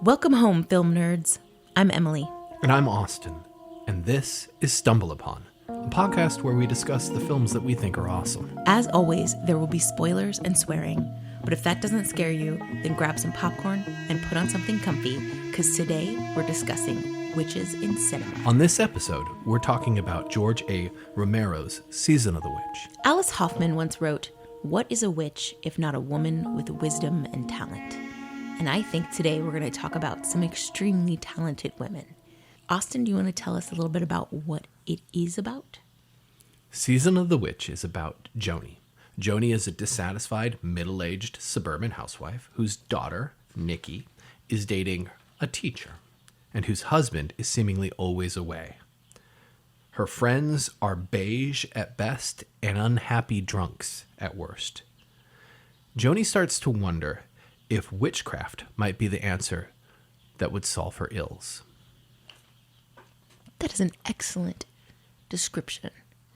Welcome home, film nerds. I'm Emily. And I'm Austin. And this is Stumble Upon, a podcast where we discuss the films that we think are awesome. As always, there will be spoilers and swearing. But if that doesn't scare you, then grab some popcorn and put on something comfy, because today we're discussing witches in cinema. On this episode, we're talking about George A. Romero's Season of the Witch. Alice Hoffman once wrote, "What is a witch if not a woman with wisdom and talent?" And I think today we're going to talk about some extremely talented women. Austin, do you want to tell us a little bit about what it is about? Season of the Witch is about Joni. Joni is a dissatisfied, middle-aged suburban housewife whose daughter, Nikki, is dating a teacher and whose husband is seemingly always away. Her friends are beige at best and unhappy drunks at worst. Joni starts to wonder if witchcraft might be the answer that would solve her ills. That is an excellent description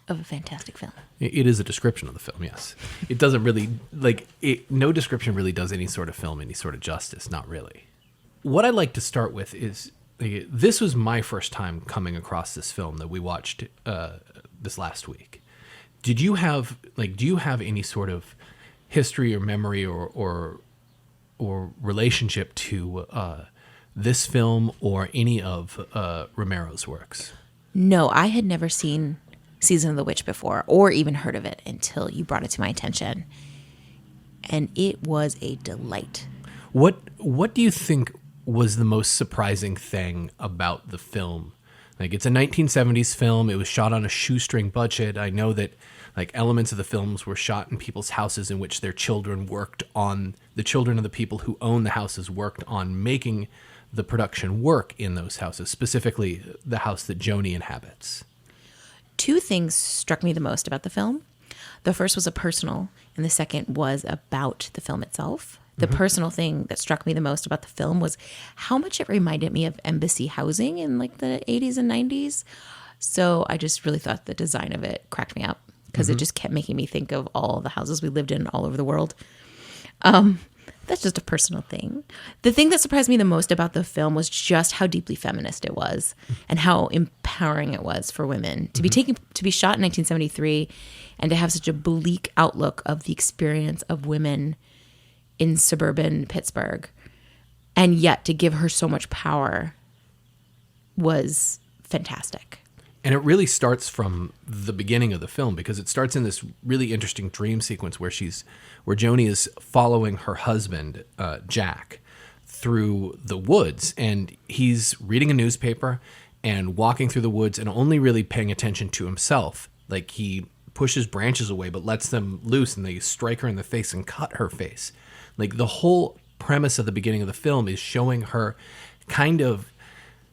of a fantastic film. It is a description of the film, yes. It doesn't really, no description really does any sort of film any sort of justice, not really. What I'd like to start with is, this was my first time coming across this film that we watched this last week. Do you have any sort of history or memory or relationship to this film or any of Romero's works? No, I had never seen Season of the Witch before or even heard of it until you brought it to my attention. And it was a delight. What do you think was the most surprising thing about the film? It's a 1970s film. It was shot on a shoestring budget. I know that elements of the films were shot in people's houses in which their children worked on, the children of the people who own the houses worked on making the production work in those houses, specifically the house that Joni inhabits. Two things struck me the most about the film. The first was a personal, and the second was about the film itself. The personal thing that struck me the most about the film was how much it reminded me of embassy housing in the 80s and 90s. So I just really thought the design of it cracked me up because it just kept making me think of all the houses we lived in all over the world. That's just a personal thing. The thing that surprised me the most about the film was just how deeply feminist it was and how empowering it was for women to be shot in 1973 and to have such a bleak outlook of the experience of women in suburban Pittsburgh, and yet to give her so much power was fantastic. And it really starts from the beginning of the film because it starts in this really interesting dream sequence where Joni is following her husband, Jack, through the woods, and he's reading a newspaper and walking through the woods and only really paying attention to himself. He pushes branches away but lets them loose and they strike her in the face and cut her face. The whole premise of the beginning of the film is showing her kind of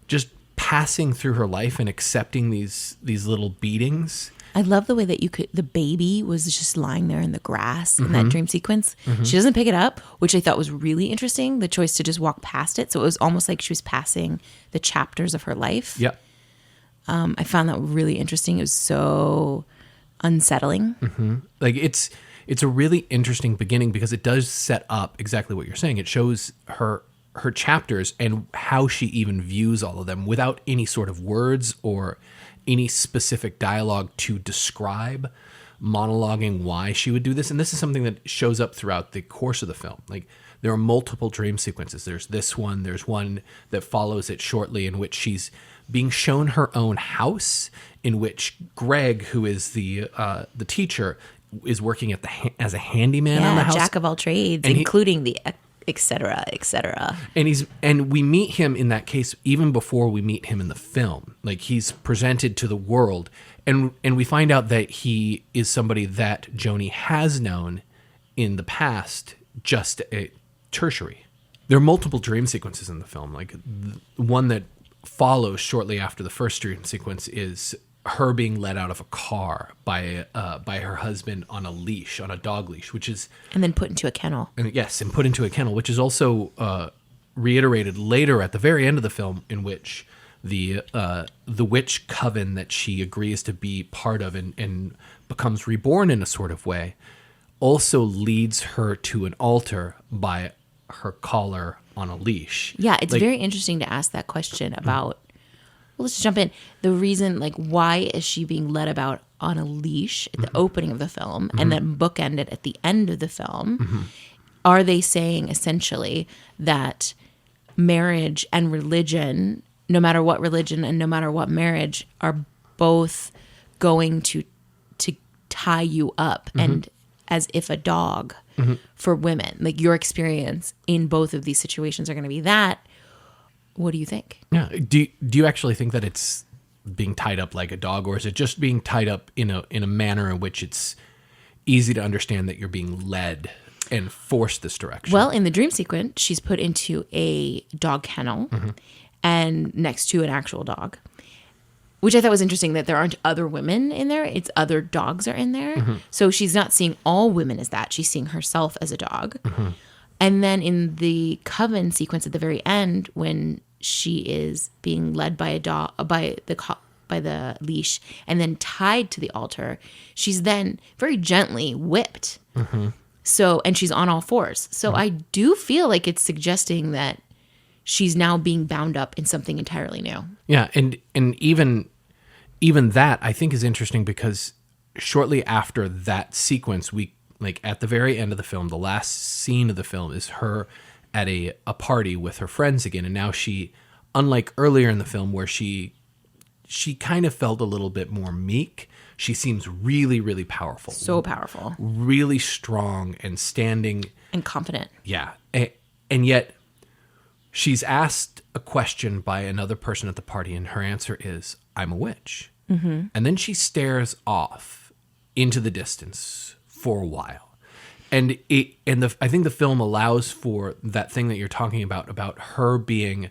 just passing through her life and accepting these little beatings. I love the way that the baby was just lying there in the grass in that dream sequence. She doesn't pick it up, which I thought was really interesting, the choice to just walk past it. So it was almost like she was passing the chapters of her life. Yeah. I found that really interesting. It was so unsettling. It's a really interesting beginning because it does set up exactly what you're saying. It shows her chapters and how she even views all of them without any sort of words or any specific dialogue to describe, monologuing why she would do this. And this is something that shows up throughout the course of the film. There are multiple dream sequences. There's this one. There's one that follows it shortly in which she's being shown her own house, in which Greg, who is the teacher, is working as a handyman on the house. Jack of all trades, and including the et cetera, et cetera. And we meet him in that case even before we meet him in the film. He's presented to the world, and we find out that he is somebody that Joni has known in the past, just a tertiary. There are multiple dream sequences in the film. The one that follows shortly after the first dream sequence is her being let out of a car by her husband on a leash, on a dog leash, and then put into a kennel. And put into a kennel, which is also reiterated later at the very end of the film, in which the witch coven that she agrees to be part of and becomes reborn in a sort of way also leads her to an altar by her collar on a leash. Yeah, it's very interesting to ask that question about, well, let's jump in. The reason, like, why is she being led about on a leash at the opening of the film and then bookended at the end of the film? Are they saying essentially that marriage and religion, no matter what religion and no matter what marriage, are both going to tie you up and as if a dog for women? Like, your experience in both of these situations are going to be that. What do you think? Yeah. Do you actually think that it's being tied up like a dog, or is it just being tied up in a manner in which it's easy to understand that you're being led and forced this direction? Well, in the dream sequence, she's put into a dog kennel and next to an actual dog, which I thought was interesting that there aren't other women in there. It's other dogs are in there. So she's not seeing all women as that. She's seeing herself as a dog. And then in the coven sequence at the very end, when she is being led by a dog, by the leash and then tied to the altar, she's then very gently whipped. So, and she's on all fours. So I do feel like it's suggesting that she's now being bound up in something entirely new. Yeah, and even that I think is interesting, because shortly after that sequence, we, like, at the very end of the film, the last scene of the film is her at a party with her friends again, and now she, unlike earlier in the film where she kind of felt a little bit more meek, she seems really, really powerful. So powerful. Really strong and standing. And confident. Yeah. And yet she's asked a question by another person at the party, and her answer is, I'm a witch. And then she stares off into the distance for a while. And I think the film allows for that thing that you're talking about her being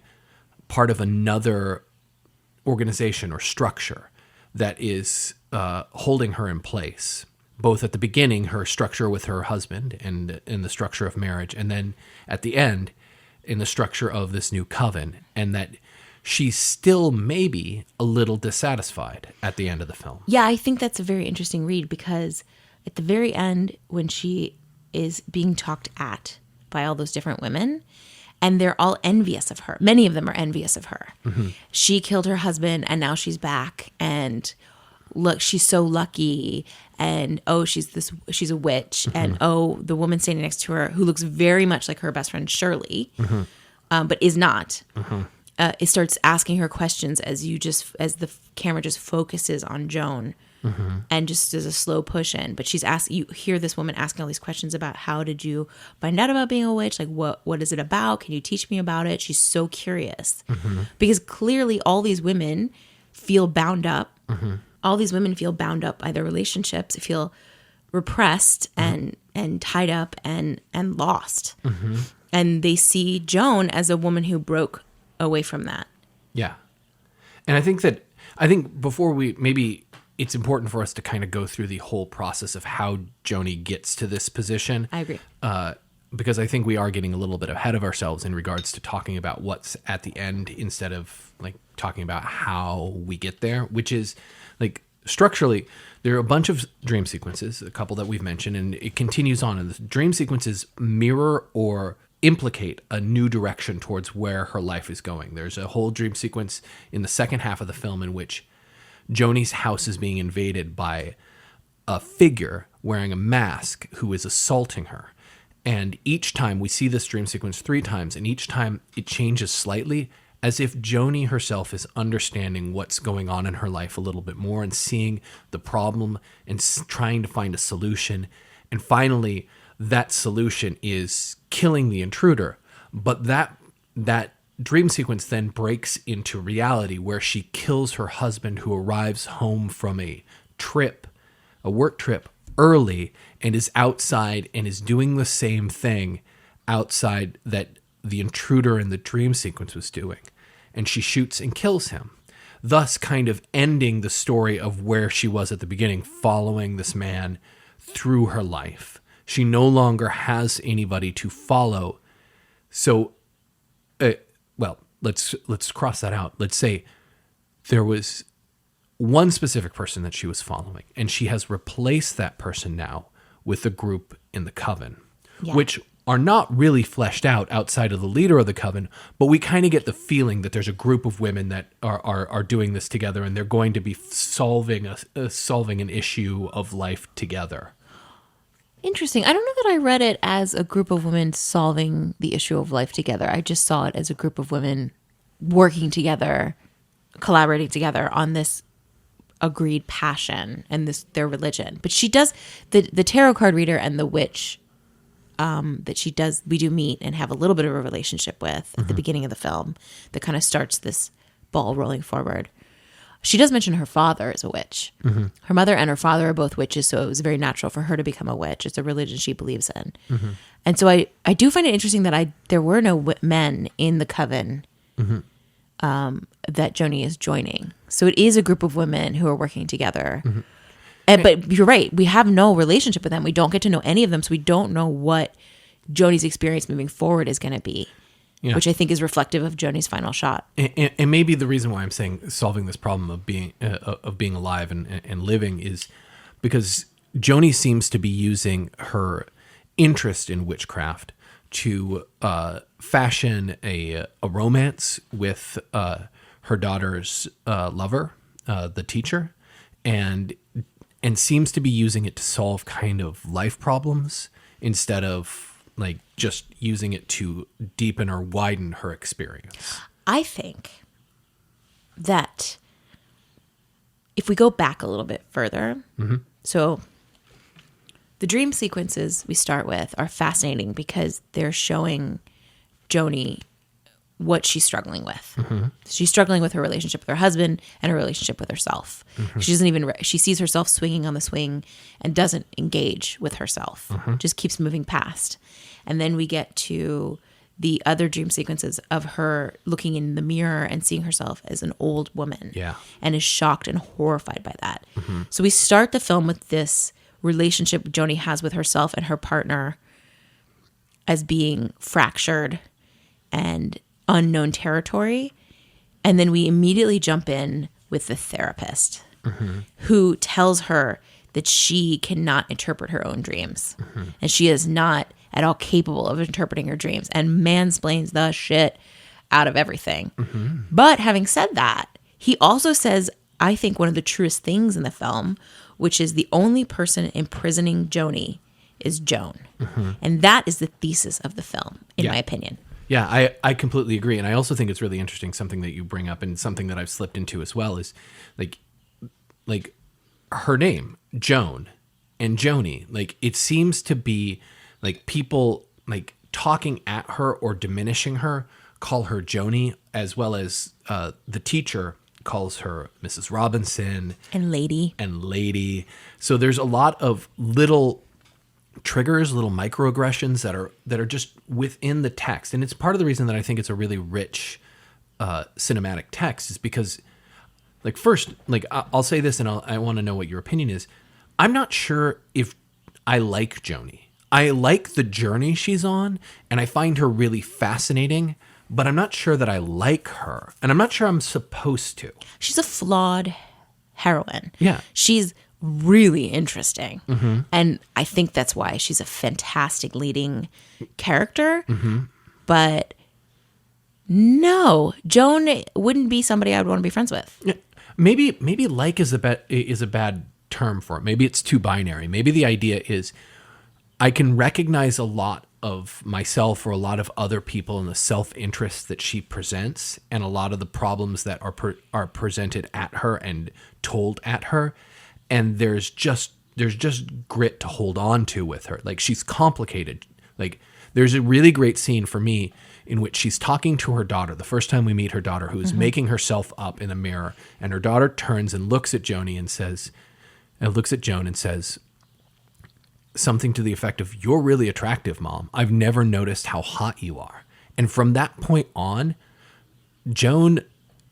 part of another organization or structure that is holding her in place, both at the beginning, her structure with her husband and in the structure of marriage, and then at the end in the structure of this new coven, and that she's still maybe a little dissatisfied at the end of the film. Yeah, I think that's a very interesting read, because at the very end, when she is being talked at by all those different women, and they're all envious of her. Many of them are envious of her. She killed her husband and now she's back, and look, she's so lucky, and oh, she's a witch, and oh, the woman standing next to her who looks very much like her best friend Shirley, but is not. It starts asking her questions as the camera just focuses on Joan. And just as a slow push in, but you hear this woman asking all these questions about, how did you find out about being a witch? Like, what is it about? Can you teach me about it? She's so curious, because clearly all these women feel bound up. All these women feel bound up by their relationships, feel repressed and tied up and lost. And they see Joan as a woman who broke away from that. Yeah. And I think before it's important for us to kind of go through the whole process of how Joni gets to this position. I agree. Because I think we are getting a little bit ahead of ourselves in regards to talking about what's at the end, instead of like talking about how we get there, which is like structurally, there are a bunch of dream sequences, a couple that we've mentioned, and it continues on. And the dream sequences mirror or implicate a new direction towards where her life is going. There's a whole dream sequence in the second half of the film in which Joni's house is being invaded by a figure wearing a mask who is assaulting her. And each time we see this dream sequence 3 times, and each time it changes slightly, as if Joni herself is understanding what's going on in her life a little bit more and seeing the problem and trying to find a solution. And finally, that solution is killing the intruder. But that dream sequence then breaks into reality, where she kills her husband, who arrives home from a work trip early, and is outside and is doing the same thing outside that the intruder in the dream sequence was doing. And she shoots and kills him, thus kind of ending the story of where she was at the beginning, following this man through her life. She no longer has anybody to follow. So, let's cross that out. Let's say there was one specific person that she was following, and she has replaced that person now with the group in the coven, which are not really fleshed out outside of the leader of the coven, but we kind of get the feeling that there's a group of women that are doing this together, and they're going to be solving an issue of life together. Interesting. I don't know that I read it as a group of women solving the issue of life together. I just saw it as a group of women working together, collaborating together on this agreed passion and their religion. But she does, the tarot card reader and the witch we do meet and have a little bit of a relationship with at the beginning of the film that kind of starts this ball rolling forward. She does mention her father is a witch. Her mother and her father are both witches, so it was very natural for her to become a witch. It's a religion she believes in. And so I do find it interesting that there were no men in the coven that Joni is joining. So it is a group of women who are working together. But you're right. We have no relationship with them. We don't get to know any of them, so we don't know what Joni's experience moving forward is going to be. Yeah. Which I think is reflective of Joni's final shot. And maybe the reason why I'm saying solving this problem of being alive and living is because Joni seems to be using her interest in witchcraft to fashion a romance with her daughter's lover, the teacher, and seems to be using it to solve kind of life problems instead of like just using it to deepen or widen her experience. I think that if we go back a little bit further, so the dream sequences we start with are fascinating because they're showing Joni what she's struggling with. She's struggling with her relationship with her husband and her relationship with herself. She sees herself swinging on the swing and doesn't engage with herself, just keeps moving past. And then we get to the other dream sequences of her looking in the mirror and seeing herself as an old woman. Yeah. And is shocked and horrified by that. So we start the film with this relationship Joni has with herself and her partner as being fractured and unknown territory. And then we immediately jump in with the therapist who tells her that she cannot interpret her own dreams. And she is not at all capable of interpreting her dreams and mansplains the shit out of everything. But having said that, he also says, I think, one of the truest things in the film, which is the only person imprisoning Joni is Joan. And that is the thesis of the film, in my opinion. Yeah, I completely agree. And I also think it's really interesting, something that you bring up and something that I've slipped into as well is like her name, Joan and Joni. Like it seems to be like people like talking at her or diminishing her call her Joni, as well as the teacher calls her Mrs. Robinson. And lady. So there's a lot of little triggers, little microaggressions that are just within the text. And it's part of the reason that I think it's a really rich cinematic text is because, like, first, like, I'll say this, and I want to know what your opinion is. I'm not sure if I like Joni. I like the journey she's on, and I find her really fascinating, but I'm not sure that I like her, and I'm not sure I'm supposed to. She's a flawed heroine. Yeah. She's really interesting. And I think that's why she's a fantastic leading character. But no, Joan wouldn't be somebody I would want to be friends with. Yeah. Maybe like is a bad term for it. Maybe it's too binary. Maybe the idea is I can recognize a lot of myself or a lot of other people in the self-interest that she presents and a lot of the problems that are presented at her and told at her. And there's just grit to hold on to with her. Like she's complicated. Like there's a really great scene for me in which she's talking to her daughter. The first time we meet her daughter, who is making herself up in the mirror, and her daughter turns and looks at Joan and says something to the effect of, "You're really attractive, Mom. I've never noticed how hot you are." And from that point on, Joan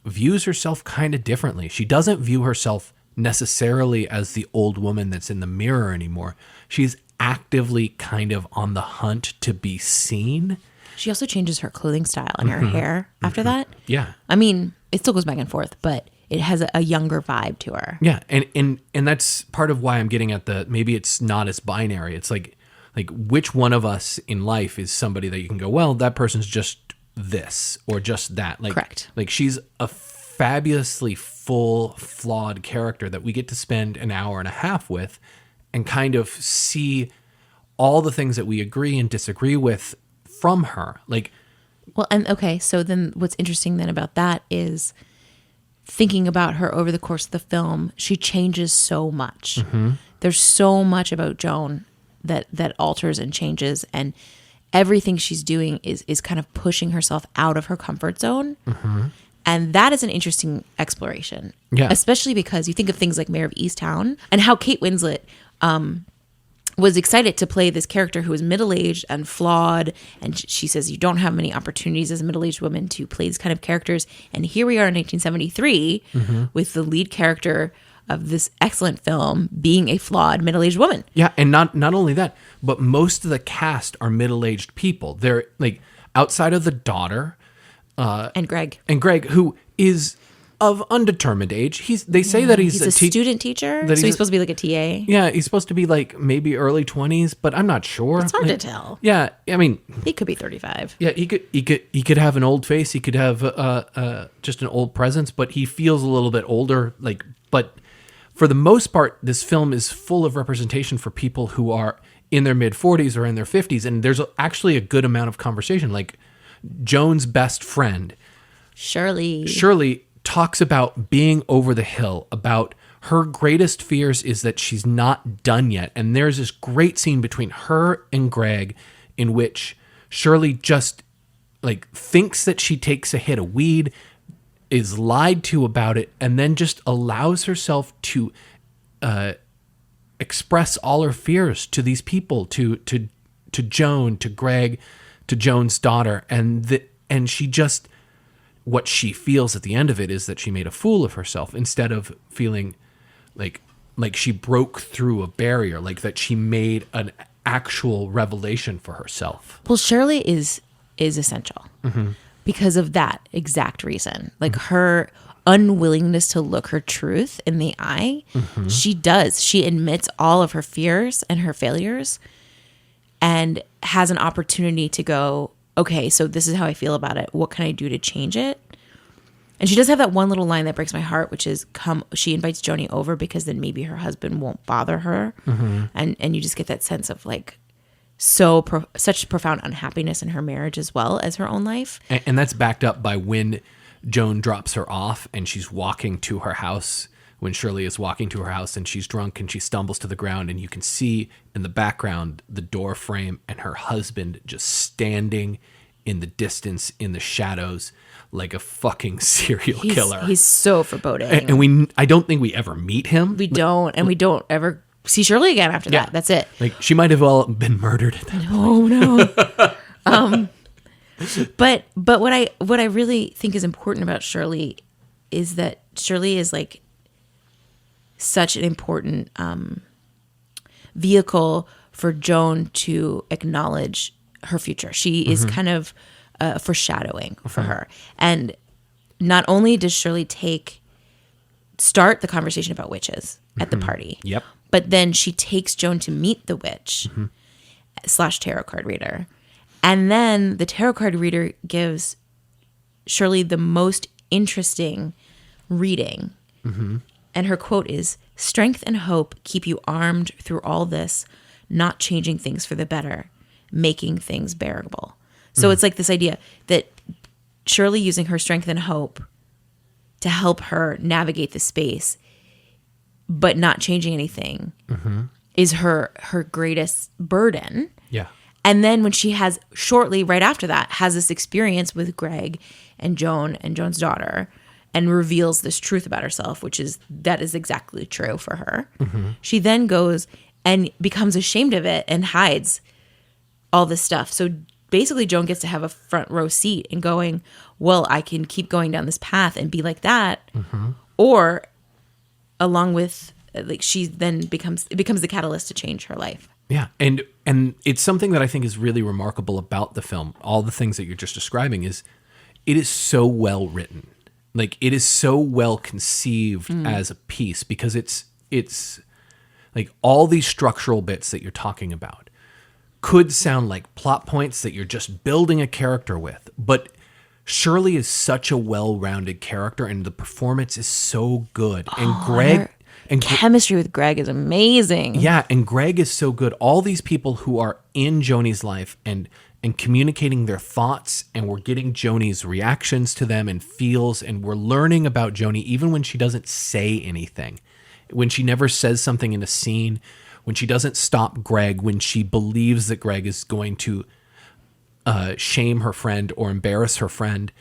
views herself kind of differently. She doesn't view herself necessarily as the old woman that's in the mirror anymore. She's actively kind of on the hunt to be seen. She also changes her clothing style and her hair after that. Yeah. I mean, it still goes back and forth, but it has a younger vibe to her. Yeah. And that's part of why I'm getting at maybe it's not as binary. It's like like which one of us in life is somebody that you can go, well, that person's just this or just that. Like, Correct. Like she's a fabulously full, flawed character that we get to spend an hour and a half with and kind of see all the things that we agree and disagree with from her. Like, well, and okay, so then what's interesting then about that is thinking about her over the course of the film, she changes so much. There's so much about Joan that alters and changes, and everything she's doing is kind of pushing herself out of her comfort zone. And that is an interesting exploration. Yeah. Especially because you think of things like Mayor of Easttown and how Kate Winslet was excited to play this character who is middle-aged and flawed. And she says, you don't have many opportunities as a middle-aged woman to play these kind of characters. And here we are in 1973 with the lead character of this excellent film being a flawed middle-aged woman. yeah, and not only that, but most of the cast are middle-aged people. They're like outside of the daughter And Greg. who is of undetermined age. They say that he's a student teacher, that so he's supposed to be like a TA. Yeah, he's supposed to be like maybe early 20s, but I'm not sure. It's hard to tell. Yeah, I mean, He could be 35. yeah, he could have an old face. He could have just an old presence, but he feels a little bit older. Like, but for the most part, this film is full of representation for people who are in their mid 40s or in their 50s, and there's actually a good amount of conversation. Like Joan's best friend, Shirley, talks about being over the hill, about her greatest fears is that she's not done yet. And there's this great scene between her and Greg in which Shirley just like thinks that she takes a hit of weed, is lied to about it, and then just allows herself to express all her fears to these people, to Joan, to Greg, to Joan's daughter. And she just, what she feels at the end of it is that she made a fool of herself instead of feeling like she broke through a barrier, like that she made an actual revelation for herself. Well, Shirley is essential because of that exact reason. Like her unwillingness to look her truth in the eye. She admits all of her fears and her failures and has an opportunity to go, okay, so this is how I feel about it. What can I do to change it? And she does have that one little line that breaks my heart, which is she invites Joni over because then maybe her husband won't bother her. And you just get that sense of like such profound unhappiness in her marriage as well as her own life. And that's backed up by when Joan drops her off and she's walking to her house, when Shirley is walking to her house and she's drunk and she stumbles to the ground, and you can see in the background the door frame and her husband just standing in the distance in the shadows like a fucking serial killer. He's so foreboding. And I don't think we ever meet him. We don't ever see Shirley again after that. That's it. Like she might have all been murdered at that point. No. But what I really think is important about Shirley is that Shirley is like such an important vehicle for Joan to acknowledge her future. She is kind of foreshadowing for her. And not only does Shirley start the conversation about witches at the party, but then she takes Joan to meet the witch / tarot card reader. And then the tarot card reader gives Shirley the most interesting reading. And her quote is, "Strength and hope keep you armed through all this, not changing things for the better, making things bearable." So it's like this idea that Shirley using her strength and hope to help her navigate the space, but not changing anything, is her greatest burden. Yeah. And then when she has shortly right after that has this experience with Greg and Joan and Joan's daughter and reveals this truth about herself, that is exactly true for her. She then goes and becomes ashamed of it and hides all this stuff. So basically Joan gets to have a front row seat and going, well, I can keep going down this path and be like that. Or along with, like, she then becomes the catalyst to change her life. Yeah. And it's something that I think is really remarkable about the film. All the things that you're just describing is it is so well written. Like it is so well conceived as a piece because it's like all these structural bits that you're talking about could sound like plot points that you're just building a character with. But Shirley is such a well-rounded character, and the performance is so good. And Greg... And chemistry with Greg is amazing. Yeah, and Greg is so good. All these people who are in Joni's life and communicating their thoughts, and we're getting Joni's reactions to them and feels, and we're learning about Joni even when she doesn't say anything, when she never says something in a scene, when she doesn't stop Greg, when she believes that Greg is going to shame her friend or embarrass her friend,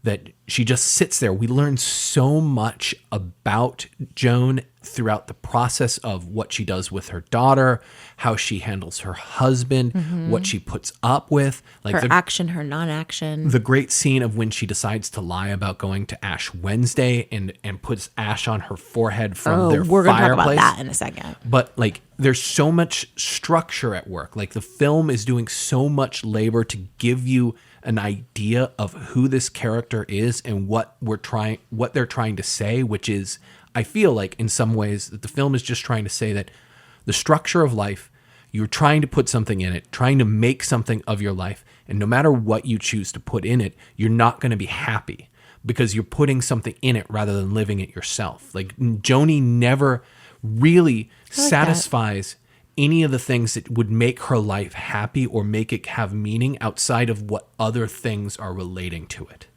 that she just sits there. We learn so much about Joan throughout the process of what she does with her daughter, how she handles her husband, what she puts up with. Like her action, her non-action. The great scene of when she decides to lie about going to Ash Wednesday and puts ash on her forehead from their we're gonna fireplace. talk about that in a second. But like, there's so much structure at work. Like, the film is doing so much labor to give you an idea of who this character is and what they're trying to say, which is, I feel like in some ways that the film is just trying to say that the structure of life, you're trying to put something in it, trying to make something of your life, and no matter what you choose to put in it, you're not going to be happy because you're putting something in it rather than living it yourself. Like, Joni never really satisfies any of the things that would make her life happy or make it have meaning outside of what other things are relating to it.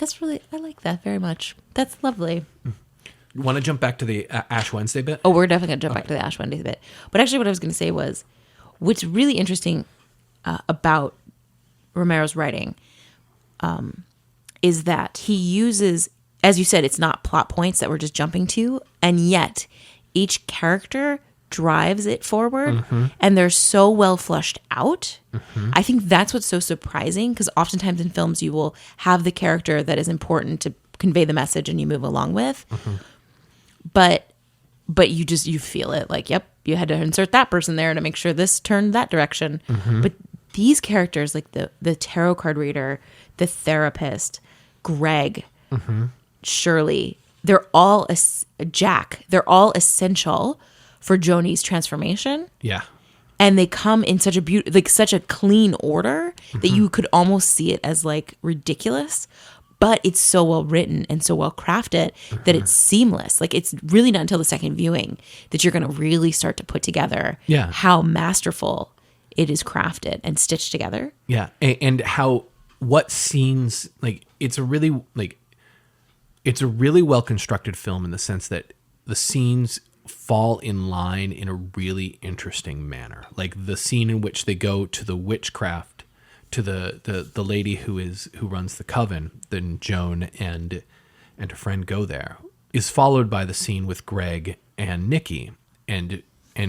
I like that very much. That's lovely. You want to jump back to the Ash Wednesday bit? Oh, we're definitely going to jump back to the Ash Wednesday bit. But actually what I was going to say was, what's really interesting about Romero's writing is that he uses, as you said, it's not plot points that we're just jumping to, and yet each character drives it forward, and they're so well flushed out. I think that's what's so surprising, because oftentimes in films you will have the character that is important to convey the message and you move along with, but you feel it, like, yep, you had to insert that person there to make sure this turned that direction. But these characters, like the tarot card reader, the therapist, Greg, Shirley, they're all Jack, they're all essential for Joni's transformation. Yeah. And they come in such such a clean order that you could almost see it as like ridiculous, but it's so well written and so well crafted that it's seamless. Like, it's really not until the second viewing that you're going to really start to put together how masterful it is crafted and stitched together. Yeah. And what scenes, like, it's a really well constructed film in the sense that the scenes fall in line in a really interesting manner. Like the scene in which they go to the witchcraft, to the lady who runs the coven, then Joan and her friend go there, is followed by the scene with Greg and Nikki and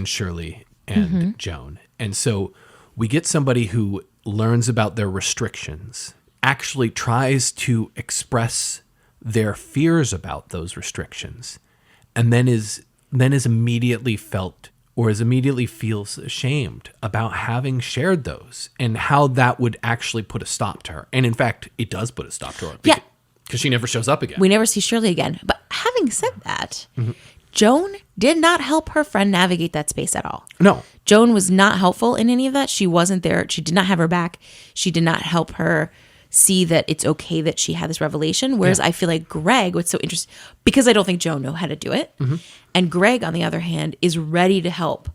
Shirley and Joan. And so we get somebody who learns about their restrictions, actually tries to express their fears about those restrictions, and then is immediately feels ashamed about having shared those, and how that would actually put a stop to her. And in fact, it does put a stop to her. Because she never shows up again. We never see Shirley again. But having said that, Joan did not help her friend navigate that space at all. No. Joan was not helpful in any of that. She wasn't there. She did not have her back. She did not help her see that it's okay that she had this revelation. Whereas I feel like Greg, what's so interesting, because I don't think Joan knew how to do it. And Greg, on the other hand, is ready to help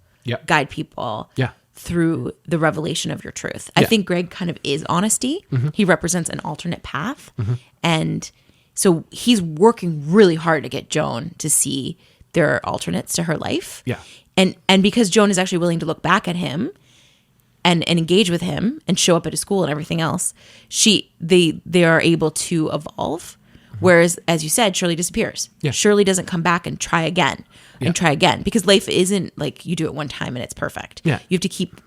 guide people through the revelation of your truth. I think Greg kind of is honesty. He represents an alternate path. And so he's working really hard to get Joan to see there are alternates to her life. Yeah. And because Joan is actually willing to look back at him and engage with him and show up at his school and everything else, they are able to evolve. Whereas, as you said, Shirley disappears. Shirley doesn't come back and try again and try again, because life isn't like you do it one time and it's perfect. You have to keep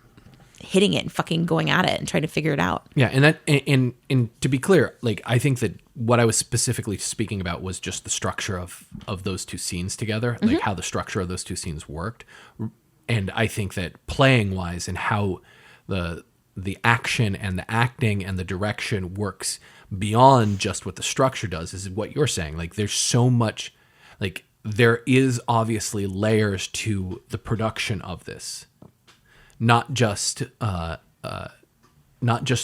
hitting it and fucking going at it and trying to figure it out. Yeah, and to be clear, like, I think that what I was specifically speaking about was just the structure of those two scenes together, like how the structure of those two scenes worked. And I think that playing wise and how the action and the acting and the direction works beyond just what the structure does is what you're saying. Like, there's so much, like, there is obviously layers to the production of this. not just the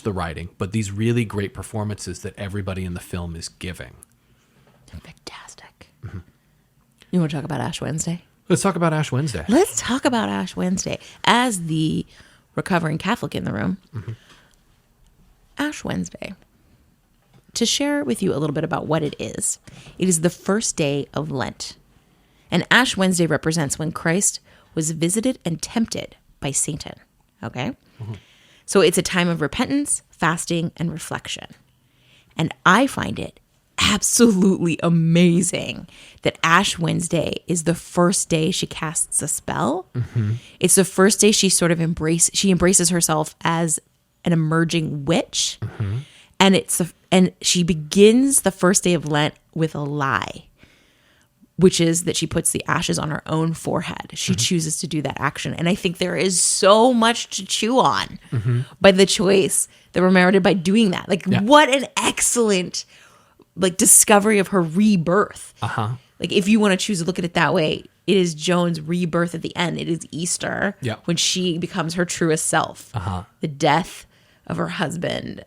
writing, but these really great performances that everybody in the film is giving. Fantastic. You want to talk about Ash Wednesday? Let's talk about Ash Wednesday. Let's talk about Ash Wednesday. As the recovering Catholic in the room, Ash Wednesday. To share with you a little bit about what it is the first day of Lent. And Ash Wednesday represents when Christ was visited and tempted by Satan. Okay? So it's a time of repentance, fasting, and reflection. And I find it absolutely amazing that Ash Wednesday is the first day she casts a spell. It's the first day she sort of embraces herself as an emerging witch. And she begins the first day of Lent with a lie, which is that she puts the ashes on her own forehead. She chooses to do that action. And I think there is so much to chew on by the choice that Romero did by doing that. Like, what an excellent discovery of her rebirth. Like, if you want to choose to look at it that way, it is Joan's rebirth at the end. It is Easter when she becomes her truest self. The death of her husband,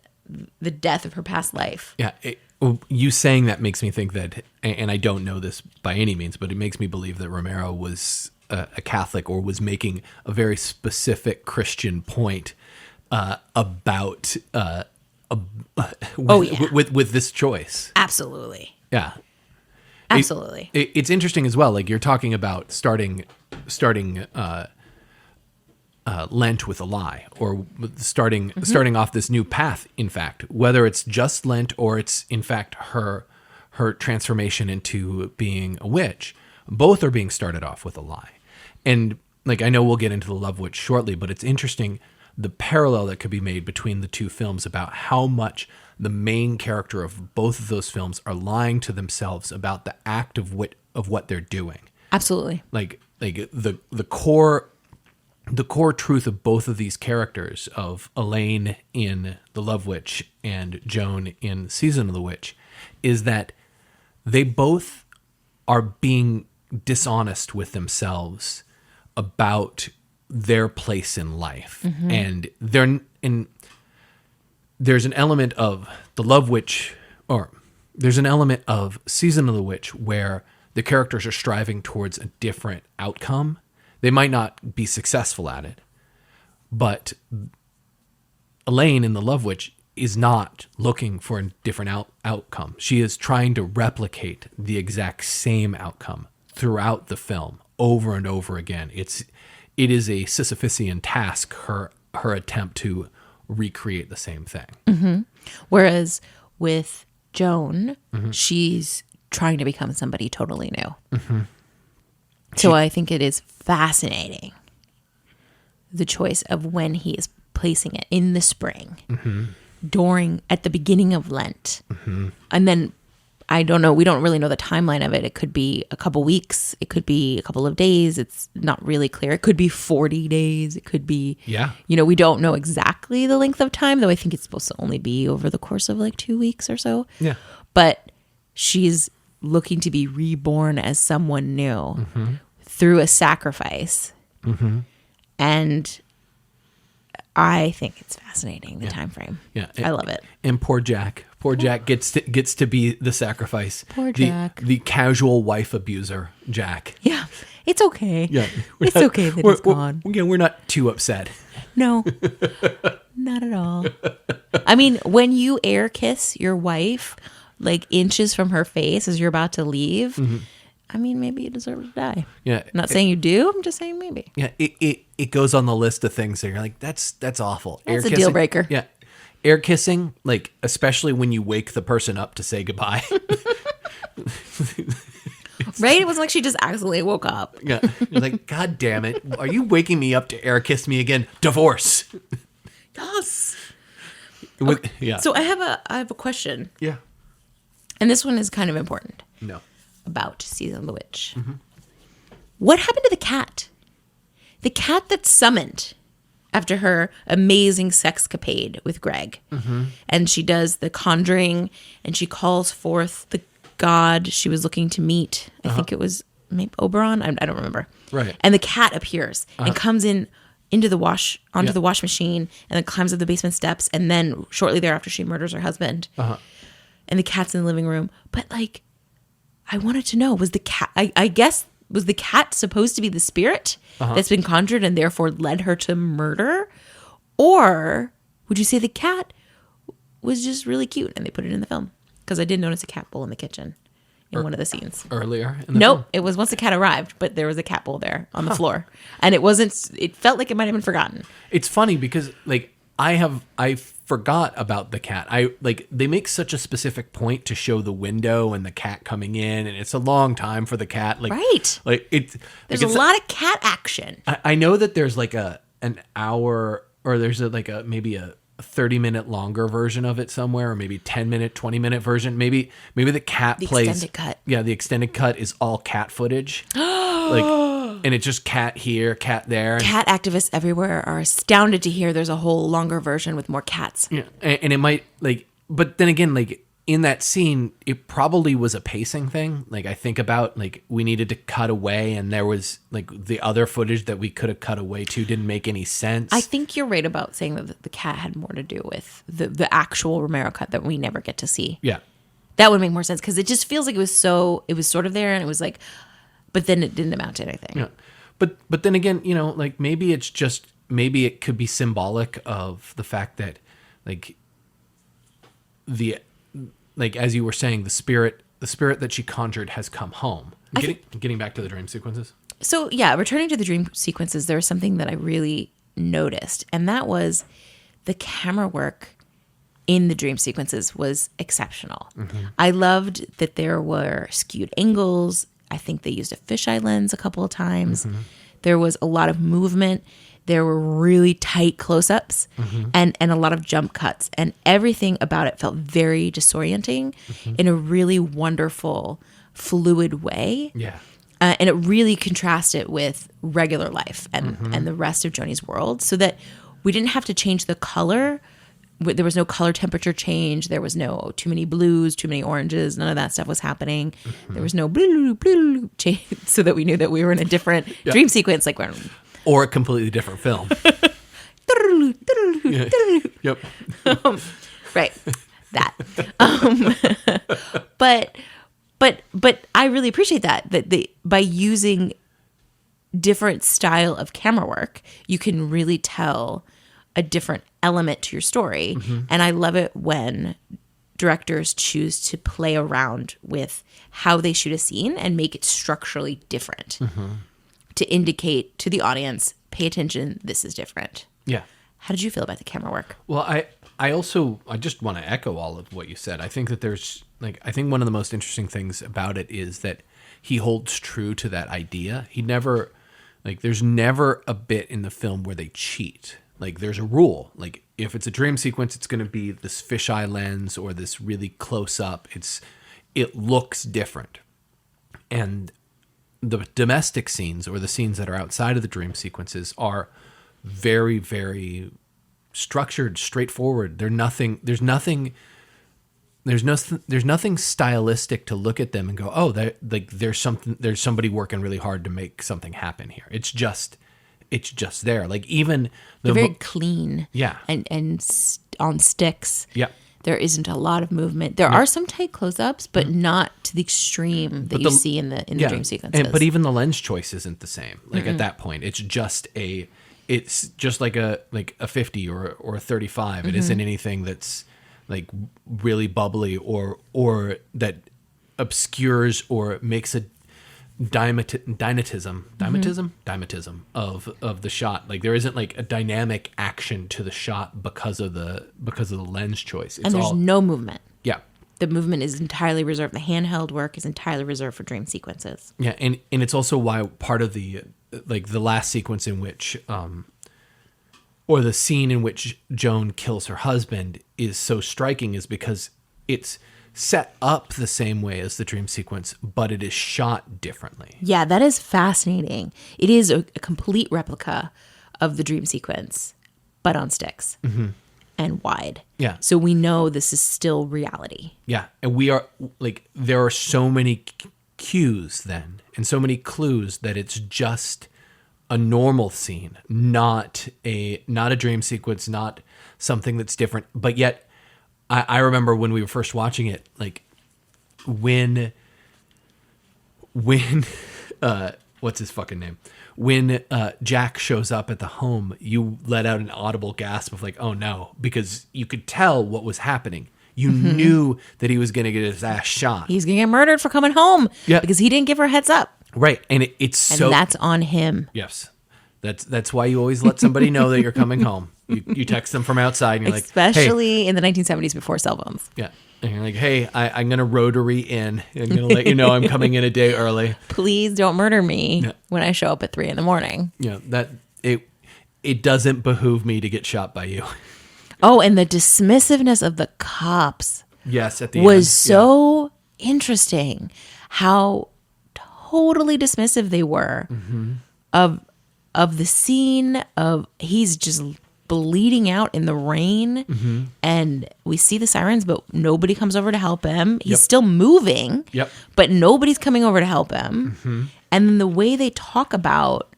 the death of her past life. Yeah. You saying that makes me think that, and I don't know this by any means, but it makes me believe that Romero was a Catholic or was making a very specific Christian point about with this choice. Absolutely. Yeah. Absolutely. It's interesting as well. Like, you're talking about starting Lent with a lie, or starting off this new path. In fact, whether it's just Lent or it's in fact her transformation into being a witch, both are being started off with a lie. And I know we'll get into the Love Witch shortly, but it's interesting the parallel that could be made between the two films about how much the main character of both of those films are lying to themselves about the act of what they're doing. Absolutely. Like the core truth of both of these characters, of Elaine in The Love Witch and Joan in Season of the Witch, is that they both are being dishonest with themselves about their place in life. And there's an element of The Love Witch, or there's an element of Season of the Witch where the characters are striving towards a different outcome. They might not be successful at it, but Elaine in The Love Witch is not looking for a different outcome. She is trying to replicate the exact same outcome throughout the film over and over again. It is a Sisyphean task, her attempt to recreate the same thing. Whereas with Joan, she's trying to become somebody totally new. So I think it is fascinating, the choice of when he is placing it in the spring, at the beginning of Lent. And then, I don't know, we don't really know the timeline of it. It could be a couple weeks. It could be a couple of days. It's not really clear. It could be 40 days. It could be, we don't know exactly the length of time, though I think it's supposed to only be over the course of 2 weeks or so. Yeah. But she's looking to be reborn as someone new through a sacrifice. And I think it's fascinating, the time frame. Yeah. I love it. And poor Jack gets to be the sacrifice. Poor Jack. The casual wife abuser, Jack. Yeah. It's okay. Yeah. It's okay that he's gone. We're not too upset. No. Not at all. I mean, when you air kiss your wife inches from her face as you're about to leave, I mean, maybe you deserve to die. Yeah. I'm not saying you do. I'm just saying maybe. Yeah. It goes on the list of things that you're like, that's awful. That's a deal breaker. Yeah. Air kissing, especially when you wake the person up to say goodbye. Right? It wasn't like she just accidentally woke up. Yeah. You're like, God damn it. Are you waking me up to air kiss me again? Divorce. Yes. Okay. Yeah. So I have a question. Yeah. And this one is kind of important. No. About Season of the Witch. What happened to the cat? The cat that's summoned after her amazing sexcapade with Greg. And she does the conjuring, and she calls forth the god she was looking to meet. I think it was maybe Oberon. I don't remember. Right. And the cat appears and comes in onto the wash machine, and then climbs up the basement steps, and then shortly thereafter she murders her husband. And the cat's in the living room. But like, I wanted to know, was the cat, I guess, was the cat supposed to be the spirit that's been conjured and therefore led her to murder? Or would you say the cat was just really cute and they put it in the film? Because I did notice a cat bowl in the kitchen in one of the scenes. Earlier in the Nope, film? it was once the cat arrived, but there was a cat bowl there on the floor. And it felt like it might have been forgotten. It's funny because like I forgot about the cat. They make such a specific point to show the window and the cat coming in, and it's a long time for the cat. Like, Right. Like it's There's like a lot of cat action. I know that there's like an hour, or there's maybe a 30-minute longer version of it somewhere, or maybe 10-minute, 20-minute version. Maybe the cat plays extended cut. Yeah, the extended cut is all cat footage. And it's just cat here, cat there. Cat activists everywhere are astounded to hear there's a whole longer version with more cats. Yeah, and it might but then again, in that scene, it probably was a pacing thing. Like I think about we needed to cut away, and there was the other footage that we could have cut away too didn't make any sense. I think you're right about saying that the cat had more to do with the actual Romero cut that we never get to see. Yeah, that would make more sense because it just feels like it was sort of there, and it was like, but then it didn't amount to anything. Yeah, but then again, maybe it could be symbolic of the fact that as you were saying, the spirit that she conjured has come home. Getting back to the dream sequences. So yeah, returning to the dream sequences, there was something that I really noticed, and that was the camera work in the dream sequences was exceptional. I loved that there were skewed angles. I think they used a fisheye lens a couple of times. There was a lot of movement. There were really tight close-ups and a lot of jump cuts. And everything about it felt very disorienting in a really wonderful, fluid way. Yeah. And it really contrasted with regular life and the rest of Joni's world, so that we didn't have to change the color. There was no color temperature change. There was no too many blues, too many oranges. None of that stuff was happening. There was no blue change, so that we knew that we were in a different dream sequence. Or a completely different film. Yep. Right. That. But I really appreciate that by using different style of camera work, you can really tell a different element to your story. And I love it when directors choose to play around with how they shoot a scene and make it structurally different. To indicate to the audience, pay attention, this is different. Yeah. How did you feel about the camera work? Well, I just want to echo all of what you said. I think that I think one of the most interesting things about it is that he holds true to that idea. He never, there's never a bit in the film where they cheat. There's a rule. If it's a dream sequence, it's going to be this fisheye lens or this really close up. It looks different. And the domestic scenes, or the scenes that are outside of the dream sequences, are very, very structured, straightforward. There's nothing stylistic to look at them and go, oh, there's somebody working really hard to make something happen here. It's just there. Even they're very clean. Yeah. And on sticks. Yeah. There isn't a lot of movement. There are some tight close-ups, but not to the extreme that you see in the dream sequences. But even the lens choice isn't the same. At that point, it's just like a 50 or a 35. It isn't anything that's really bubbly or that obscures or makes a dynatism of the shot. There isn't a dynamic action to the shot because of the lens choice. And there's no movement. Yeah. The movement is entirely reserved. The handheld work is entirely reserved for dream sequences. Yeah, and it's also why part of the last sequence in which or the scene in which Joan kills her husband is so striking, is because it's set up the same way as the dream sequence, but it is shot differently. Yeah, that is fascinating. It is a complete replica of the dream sequence, but on sticks and wide. Yeah. So we know this is still reality. Yeah. And we are there are so many cues then and so many clues that it's just a normal scene, not a dream sequence, not something that's different. But yet, I remember when we were first watching it, like when what's his fucking name? When Jack shows up at the home, you let out an audible gasp of like, oh no, because you could tell what was happening. You knew that he was going to get his ass shot. He's going to get murdered for coming home because he didn't give her a heads up. Right. And and that's on him. Yes. That's why you always let somebody know that you're coming home. You text them from outside and you're especially hey. in the 1970s before cell phones. Yeah. And you're like, hey, I'm going to rotary in. I'm going to let you know I'm coming in a day early. Please don't murder me when I show up at 3 a.m. Yeah, that it doesn't behoove me to get shot by you. Oh, and the dismissiveness of the cops. Yes, at the end. Was so interesting. How totally dismissive they were of the scene of he's just bleeding out in the rain, and we see the sirens, but nobody comes over to help him. He's still moving, but nobody's coming over to help him. And then the way they talk about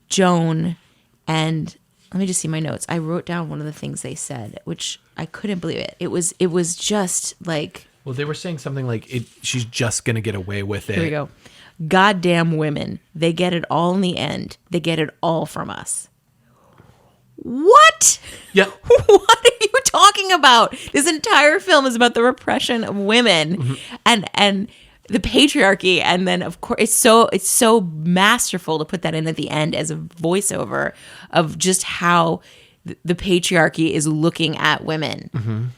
Joan, and let me just see my notes. I wrote down one of the things they said, which I couldn't believe it. It was just like, well, they were saying something like she's just gonna get away with it. Here we go. Goddamn women. They get it all in the end. They get it all from us. What? Yeah. What are you talking about? This entire film is about the repression of women and the patriarchy, and then of course it's so masterful to put that in at the end as a voiceover of just how the patriarchy is looking at women.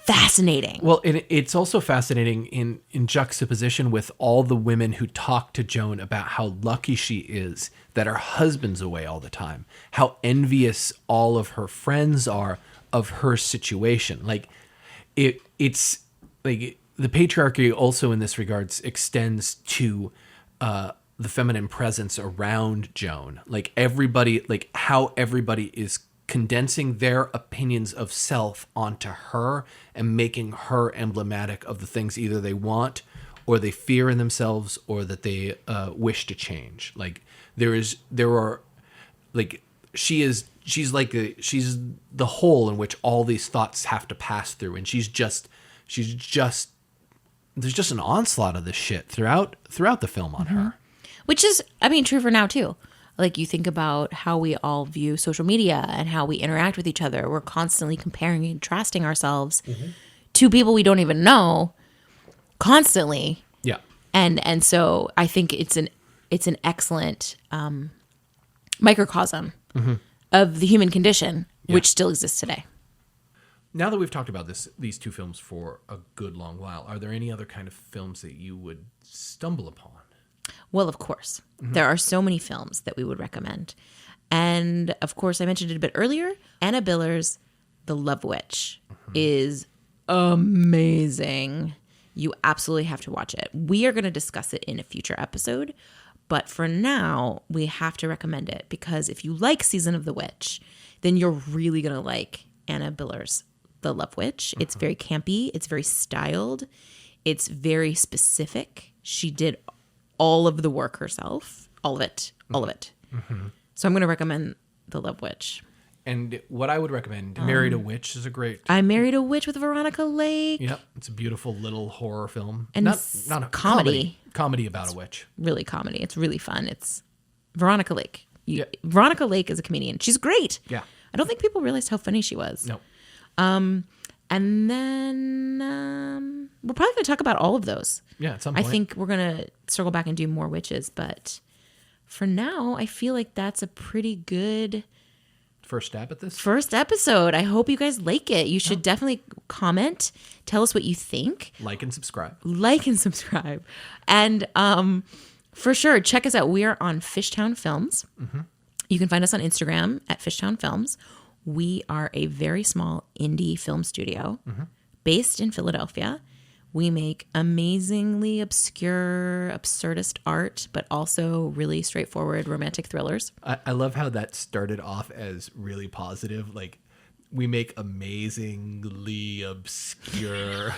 Fascinating. Well, it's also fascinating in juxtaposition with all the women who talk to Joan about how lucky she is that her husband's away all the time, how envious all of her friends are of her situation. Like it's like the patriarchy also in this regards extends to the feminine presence around Joan. Like everybody, like how everybody is condensing their opinions of self onto her and making her emblematic of the things either they want or they fear in themselves or that they wish to change. Like she's the hole in which all these thoughts have to pass through, and she's just there's just an onslaught of this shit throughout the film on her, which is, I mean, true for now too. Like you think about how we all view social media and how we interact with each other. We're constantly comparing and contrasting ourselves to people we don't even know constantly. Yeah. And so I think it's an excellent microcosm of the human condition, which still exists today. Now that we've talked about these two films for a good long while, are there any other kind of films that you would stumble upon? Well, of course. There are so many films that we would recommend. And, of course, I mentioned it a bit earlier. Anna Biller's The Love Witch is amazing. You absolutely have to watch it. We are going to discuss it in a future episode. But for now, we have to recommend it because if you like Season of the Witch, then you're really going to like Anna Biller's The Love Witch. It's very campy. It's very styled. It's very specific. She did all of the work herself, all of it. So I'm going to recommend The Love Witch. And what I would recommend, Married a Witch is a great... I Married a Witch with Veronica Lake. Yep, it's a beautiful little horror film. And not a comedy. Comedy about a witch. Really comedy. It's really fun. It's Veronica Lake. Veronica Lake is a comedian. She's great. Yeah. I don't think people realized how funny she was. No. And then we're probably going to talk about all of those. Yeah, at some point. I think we're going to circle back and do more witches. But for now, I feel like that's a pretty good... First stab at this? First episode. I hope you guys like it. You should definitely comment. Tell us what you think. Like and subscribe. And for sure, check us out. We are on Fishtown Films. You can find us on Instagram at Fishtown Films. We are a very small indie film studio based in Philadelphia. We make amazingly obscure, absurdist art, but also really straightforward romantic thrillers. I love how that started off as really positive. Like, we make amazingly obscure.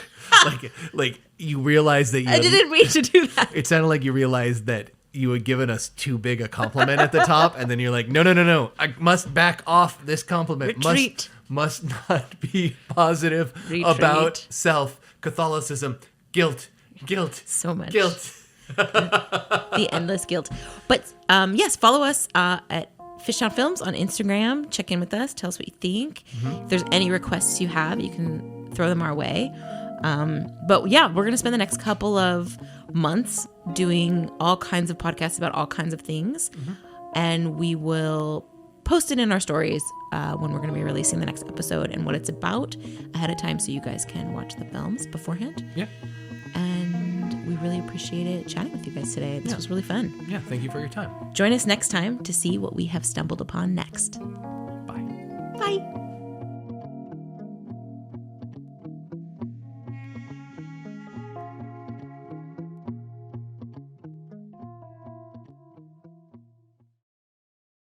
like you realize that you... I didn't mean to do that. It sounded like you realized that you had given us too big a compliment at the top, and then you're like, no, I must back off this compliment. Retreat. Must not be positive Retreat. about self, Catholicism, guilt, So much. guilt. The endless guilt. But yes, follow us at Fishtown Films on Instagram. Check in with us. Tell us what you think. If there's any requests you have, you can throw them our way. But yeah, we're going to spend the next couple of months doing all kinds of podcasts about all kinds of things. And we will post it in our stories when we're going to be releasing the next episode and what it's about ahead of time so you guys can watch the films beforehand. Yeah. And we really appreciated chatting with you guys today. This was really fun. Yeah, thank you for your time. Join us next time to see what we have stumbled upon next. Bye. Bye.